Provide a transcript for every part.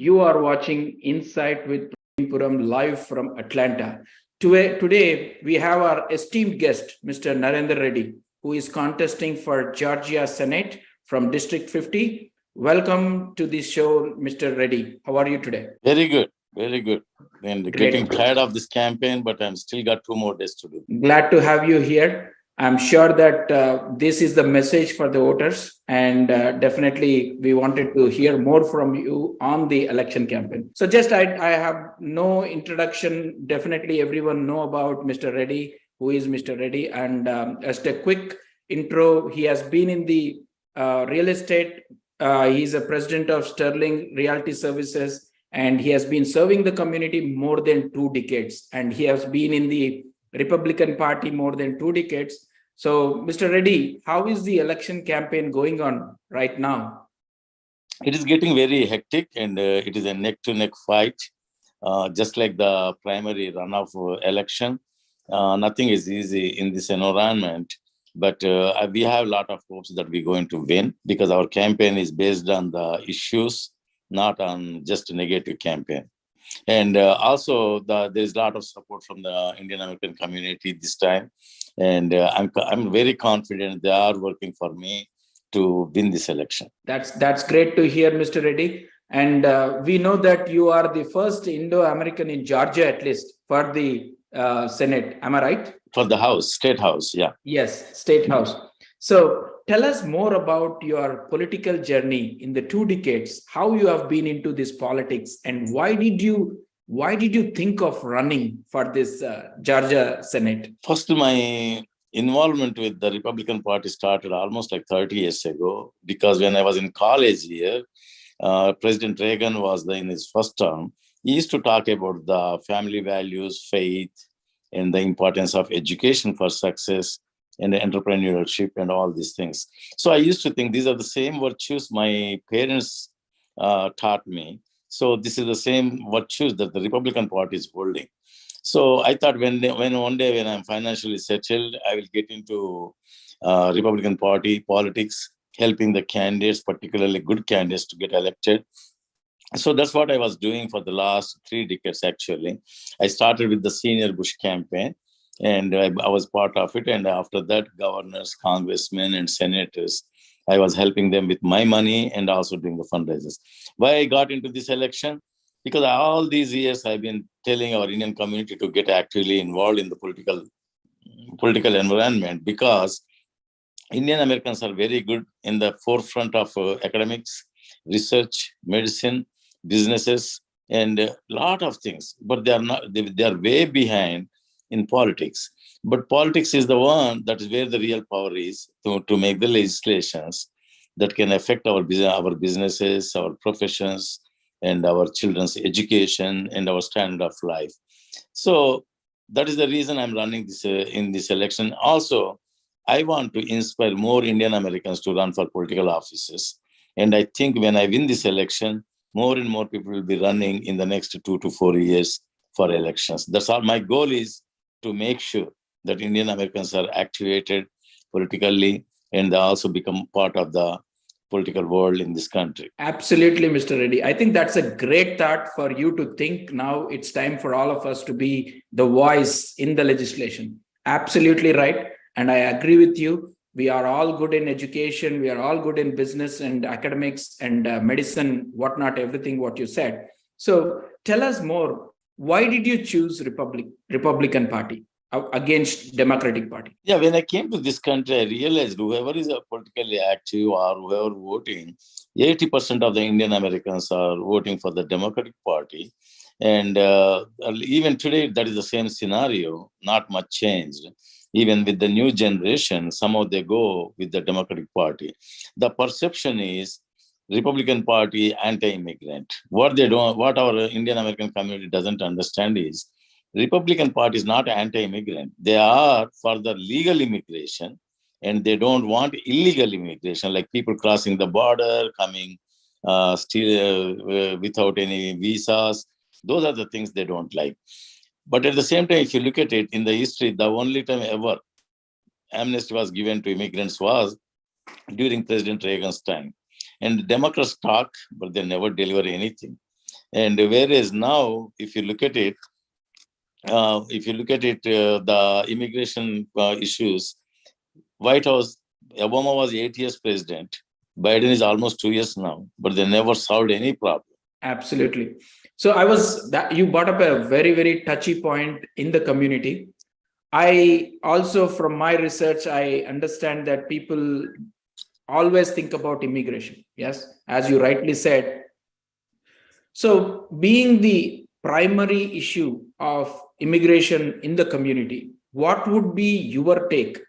You are watching Insight with PraveenPuram live from Atlanta. Today, we have our esteemed guest, Mr. Reddy, who is contesting for Georgia Senate from District 50. Welcome to the show, Mr. Reddy. How are you today? Very good, very good. And Great. getting tired of this campaign, but I'm still got 2 more days to do. Glad to have you here. I'm sure that this is the message for the voters, and definitely we wanted to hear more from you on the election campaign. So, just I have no introduction. Definitely, everyone know about Mr. Reddy. Who is Mr. Reddy? And just a quick intro. He has been in the real estate. He's a president of Sterling Realty Services, and he has been serving the community more than 2 decades. And he has been in the Republican Party more than 2 decades. So, Mr. Reddy, how is the election campaign going on right now? It is getting very hectic, and it is a neck-to-neck fight, just like the primary runoff election. Nothing is easy in this environment, but we have a lot of hopes that we're going to win because our campaign is based on the issues, not on just a negative campaign. And also, there's a lot of support from the Indian American community this time. And I'm very confident they are working for me to win this election. That's great to hear, Mr. Reddy. And we know that you are the first Indo-American in Georgia, at least, for the Senate. Am I right? For the House, State House, yeah. Yes, State House. So tell us more about your political journey in the 2 decades, how you have been into this politics, and why did you think of running for this Georgia Senate? First, my involvement with the Republican Party started almost like 30 years ago, because when I was in college here, President Reagan was in his first term. He used to talk about the family values, faith, and the importance of education for success and entrepreneurship and all these things. So I used to think these are the same virtues my parents taught me. So this is the same virtues that the Republican Party is holding. So I thought when one day when I'm financially settled, I will get into Republican Party politics, helping the candidates, particularly good candidates, to get elected. So that's what I was doing for the last 3 decades, actually. I started with the senior Bush campaign, and I was part of it. And after that, governors, congressmen, and senators, I was helping them with my money and also doing the fundraisers. Why I got into this election? Because all these years I've been telling our Indian community to get actively involved in the political environment, because Indian Americans are very good in the forefront of academics, research, medicine, businesses, and a lot of things. But they are not. They are way behind in politics. But politics is the one that is where the real power is to make the legislations that can affect our businesses, our professions, and our children's education and our standard of life. So that is the reason I'm running this in this election. Also, I want to inspire more Indian Americans to run for political offices. And I think when I win this election, more and more people will be running in the next 2 to 4 years for elections. That's all. My goal is to make sure that Indian Americans are activated politically and they also become part of the political world in this country. Absolutely, Mr. Reddy. I think that's a great thought for you to think. Now it's time for all of us to be the voice in the legislation. Absolutely right. And I agree with you. We are all good in education. We are all good in business and academics and medicine, whatnot, everything what you said. So tell us more. Why did you choose Republican Party against Democratic Party? Yeah, when I came to this country, I realized whoever is politically active or whoever voting, 80% of the Indian Americans are voting for the Democratic Party. And even today, that is the same scenario, not much changed. Even with the new generation, some of they go with the Democratic Party. The perception is Republican Party anti-immigrant. What our Indian American community doesn't understand is Republican Party is not anti-immigrant. They are for the legal immigration, and they don't want illegal immigration, like people crossing the border, coming still without any visas. Those are the things they don't like. But at the same time, if you look at it in the history, the only time ever amnesty was given to immigrants was during President Reagan's time. And Democrats talk, but they never deliver anything. And whereas now, if you look at it, the immigration issues, White House, Obama was 8 years president. Biden is almost 2 years now, but they never solved any problem. Absolutely. So you brought up a very, very touchy point in the community. I also, from my research, I understand that people always think about immigration. Yes, as you rightly said. So, being the primary issue of immigration in the community, what would be your take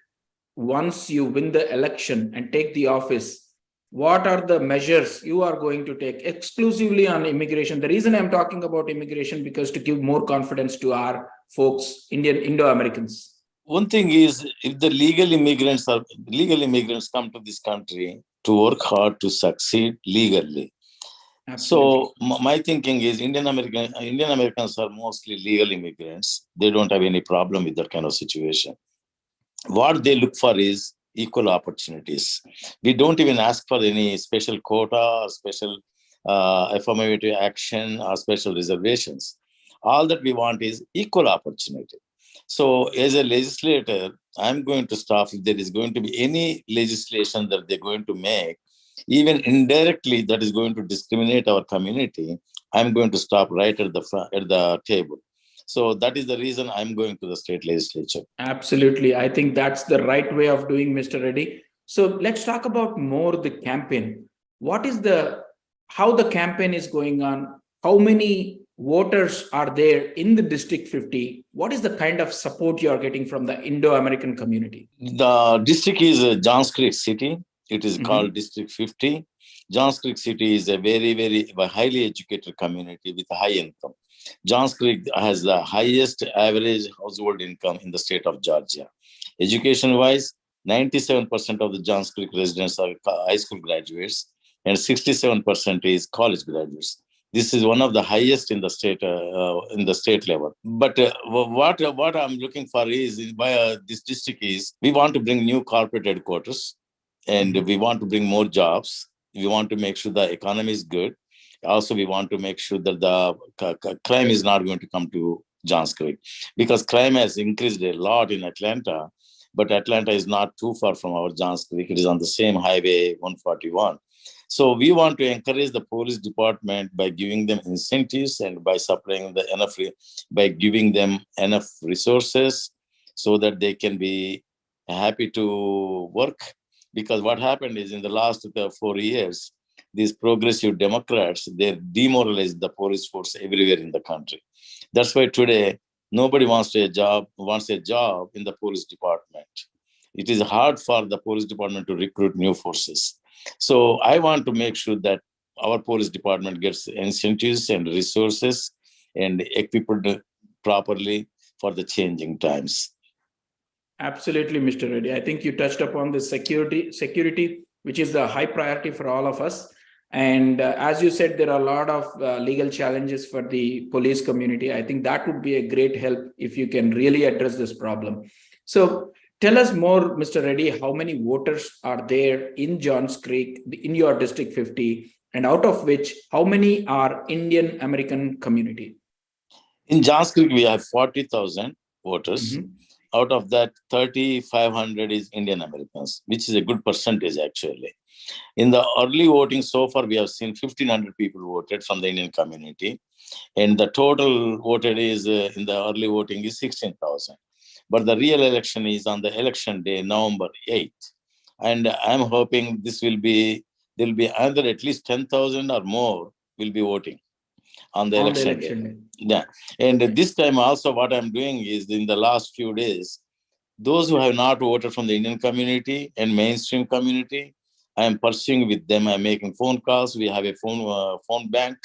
once you win the election and take the office? What are the measures you are going to take exclusively on immigration? The reason I'm talking about immigration because to give more confidence to our folks, Indo-Americans. One thing is, if the legal immigrants come to this country to work hard to succeed legally. Absolutely. So my thinking is Indian Americans are mostly legal immigrants. They don't have any problem with that kind of situation. What they look for is equal opportunities. We don't even ask for any special quota or special affirmative action or special reservations. All that we want is equal opportunity. So as a legislator, I'm going to stop if there is going to be any legislation that they're going to make, even indirectly that is going to discriminate our community. I'm going to stop right at the table. So that is the reason I'm going to the state legislature. Absolutely. I think that's the right way of doing, Mr. Reddy. So let's talk about more the campaign. How the campaign is going on? How many voters are there in the District 50? What is the kind of support you are getting from the Indo-American community? The district is Johns Creek City. It is called District 50. Johns Creek City is a very, very highly educated community with high income. Johns Creek has the highest average household income in the state of Georgia. Education-wise, 97% of the Johns Creek residents are high school graduates and 67% is college graduates. This is one of the highest in the state level. But what I'm looking for is by this district is we want to bring new corporate headquarters, and we want to bring more jobs. We want to make sure the economy is good. Also, we want to make sure that the crime is not going to come to Johns Creek, because crime has increased a lot in Atlanta, but Atlanta is not too far from our Johns Creek. It is on the same highway 141. So we want to encourage the police department by giving them incentives and by by giving them enough resources so that they can be happy to work. Because what happened is in the last 4 years, these progressive Democrats, they demoralized the police force everywhere in the country. That's why today nobody wants a job in the police department. It is hard for the police department to recruit new forces. So I want to make sure that our police department gets incentives and resources and equipped properly for the changing times. Absolutely, Mr. Reddy. I think you touched upon the security, which is the high priority for all of us. And as you said, there are a lot of legal challenges for the police community. I think that would be a great help if you can really address this problem. So tell us more, Mr. Reddy, how many voters are there in Johns Creek, in your District 50, and out of which, how many are Indian American community? In Johns Creek, we have 40,000 voters. Out of that, 3,500 is Indian Americans, which is a good percentage, actually. In the early voting so far, we have seen 1,500 people voted from the Indian community. And the total voted is in the early voting is 16,000. But the real election is on the election day, November 8th. And I'm hoping there'll be either at least 10,000 or more will be voting on the election day. Yeah. And this time also what I'm doing is in the last few days, those who have not voted from the Indian community and mainstream community, I am pursuing with them. I'm making phone calls. We have a phone bank.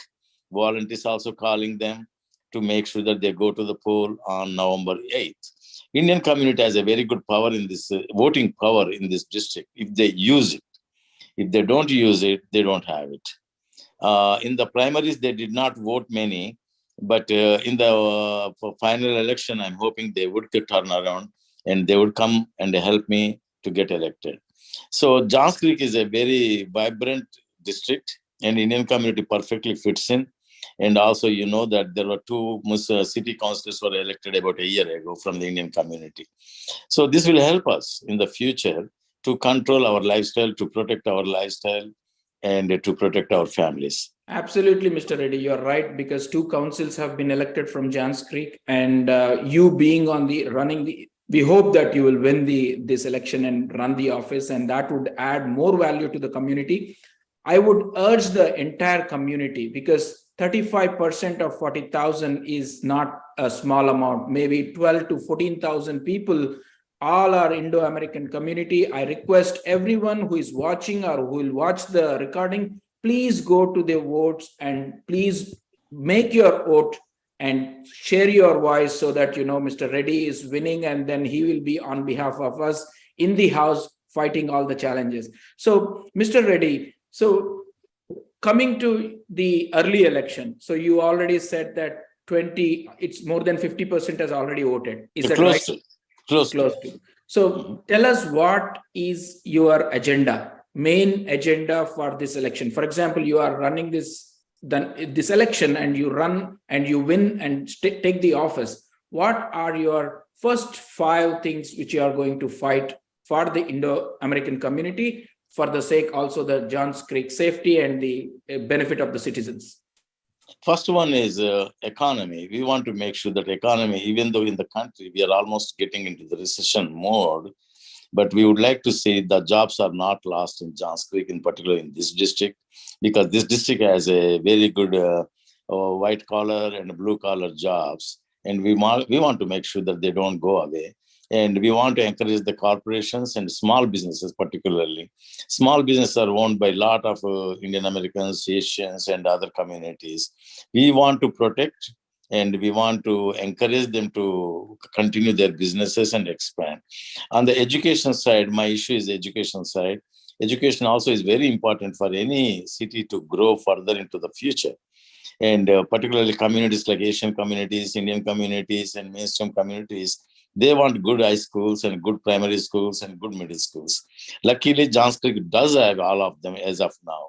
Volunteers also calling them to make sure that they go to the poll on November 8th. Indian community has a very good power in this, voting power in this district, if they use it. If they don't use it, they don't have it. In the primaries, they did not vote many, but in the final election, I'm hoping they would turn around and they would come and help me to get elected. So Johns Creek is a very vibrant district, and Indian community perfectly fits in. And also, you know that there were two city councillors were elected about a year ago from the Indian community. So this will help us in the future to control our lifestyle, to protect our lifestyle, and to protect our families. Absolutely, Mr. Reddy, you're right, because two councils have been elected from Johns Creek, and you being on the running the, we hope that you will win this election and run the office, and that would add more value to the community. I would urge the entire community, because 35% of 40,000 is not a small amount, maybe 12 to 14,000 people, all are Indo-American community. I request everyone who is watching or who will watch the recording, please go to the votes and please make your vote and share your voice, so that Mr. Reddy is winning, and then he will be on behalf of us in the house fighting all the challenges. So Mr. Reddy, so coming to the early election, so you already said that it's more than 50% has already voted, is that right? Close to. So tell us, what is your main agenda for this election? For example, you are running this election, and you run and you win and take the office. What are your first 5 things which you are going to fight for the Indo-American community, for the sake also the Johns Creek safety and the benefit of the citizens? First one is economy. We want to make sure that economy, even though in the country we are almost getting into the recession mode, but we would like to see that jobs are not lost in Johns Creek, in particular in this district, because this district has a very good white collar and blue collar jobs. And we want to make sure that they don't go away. And we want to encourage the corporations and small businesses, particularly. Small businesses are owned by a lot of Indian Americans, Asians, and other communities. We want to protect and we want to encourage them to continue their businesses and expand. On the education side, my issue is the education side. Education also is very important for any city to grow further into the future. And particularly communities like Asian communities, Indian communities, and mainstream communities, they want good high schools and good primary schools and good middle schools. Luckily, Johns Creek does have all of them as of now.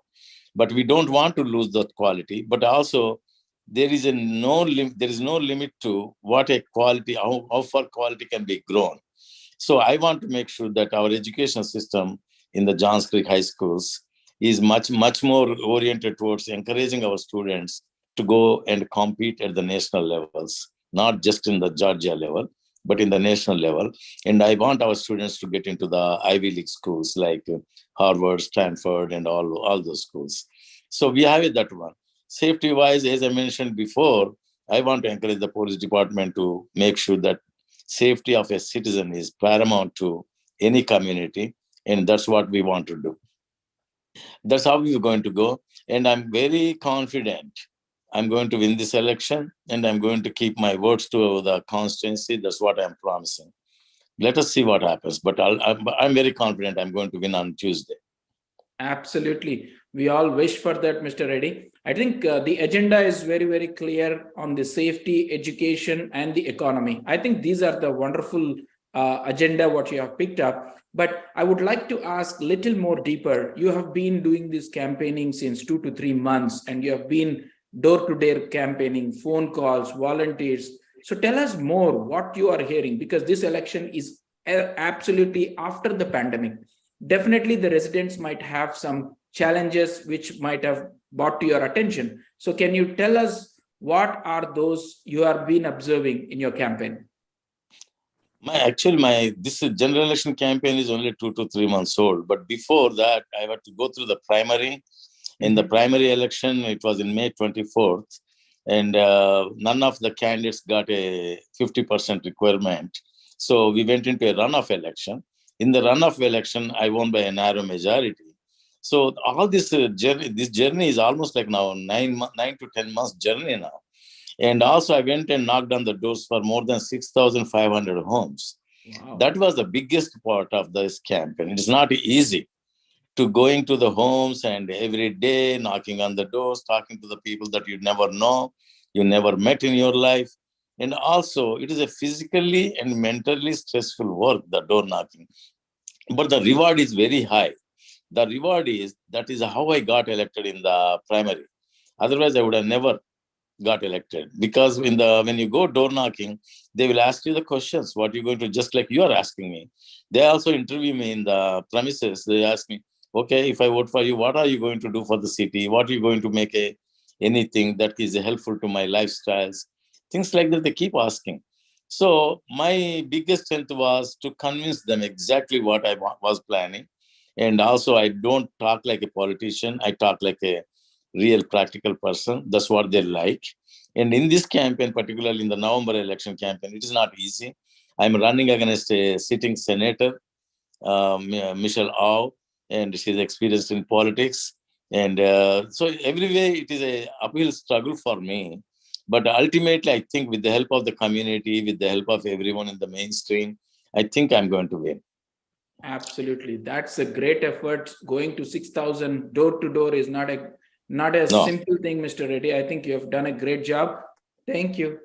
But we don't want to lose that quality. But also, there is no limit to what a quality, how far quality can be grown. So I want to make sure that our education system in the Johns Creek high schools is much more oriented towards encouraging our students to go and compete at the national levels, not just in the Georgia level, but in the national level. And I want our students to get into the Ivy League schools like Harvard, Stanford, and all those schools. So we have that one. Safety-wise, as I mentioned before, I want to encourage the police department to make sure that safety of a citizen is paramount to any community, and that's what we want to do. That's how we're going to go, and I'm very confident I'm going to win this election, and I'm going to keep my words to the constituency. That's what I'm promising. Let us see what happens, but I'm very confident I'm going to win on Tuesday. Absolutely. We all wish for that, Mr. Reddy. I think the agenda is very, very clear on the safety, education, and the economy. I think these are the wonderful agenda what you have picked up. But I would like to ask a little more deeper. You have been doing this campaigning since 2 to 3 months, and you have been door-to-door campaigning, phone calls, volunteers. So tell us more what you are hearing, because this election is absolutely after the pandemic. Definitely the residents might have some challenges which might have brought to your attention. So can you tell us what are those you have been observing in your campaign? This general election campaign is only 2 to 3 months old. But before that, I had to go through the primary. In the primary election, it was in May 24th. And none of the candidates got a 50% requirement. So we went into a runoff election. In the runoff election, I won by a narrow majority. So all this journey is almost like now 9 to 10 months journey now. And also I went and knocked on the doors for more than 6,500 homes. Wow. That was the biggest part of this campaign. It's not easy to going to the homes and every day knocking on the doors, talking to the people that you never know, you never met in your life. And also it is a physically and mentally stressful work, the door knocking. But the reward is very high. The reward is, that is how I got elected in the primary. Otherwise, I would have never got elected. Because when you go door knocking, they will ask you the questions. What you're going to, just like you are asking me. They also interview me in the premises. They ask me, okay, if I vote for you, what are you going to do for the city? What are you going to make anything that is helpful to my lifestyles? Things like that, they keep asking. So my biggest strength was to convince them exactly what I was planning. And also, I don't talk like a politician. I talk like a real practical person. That's what they like. And in this campaign, particularly in the November election campaign, it is not easy. I'm running against a sitting senator, Michelle Au, and she's experienced in politics. And so every way it is a uphill struggle for me. But ultimately, I think with the help of the community, with the help of everyone in the mainstream, I think I'm going to win. Absolutely. That's a great effort. Going to 6,000 door to door is not a No. simple thing, Mr. Reddy. I think you have done a great job. Thank you.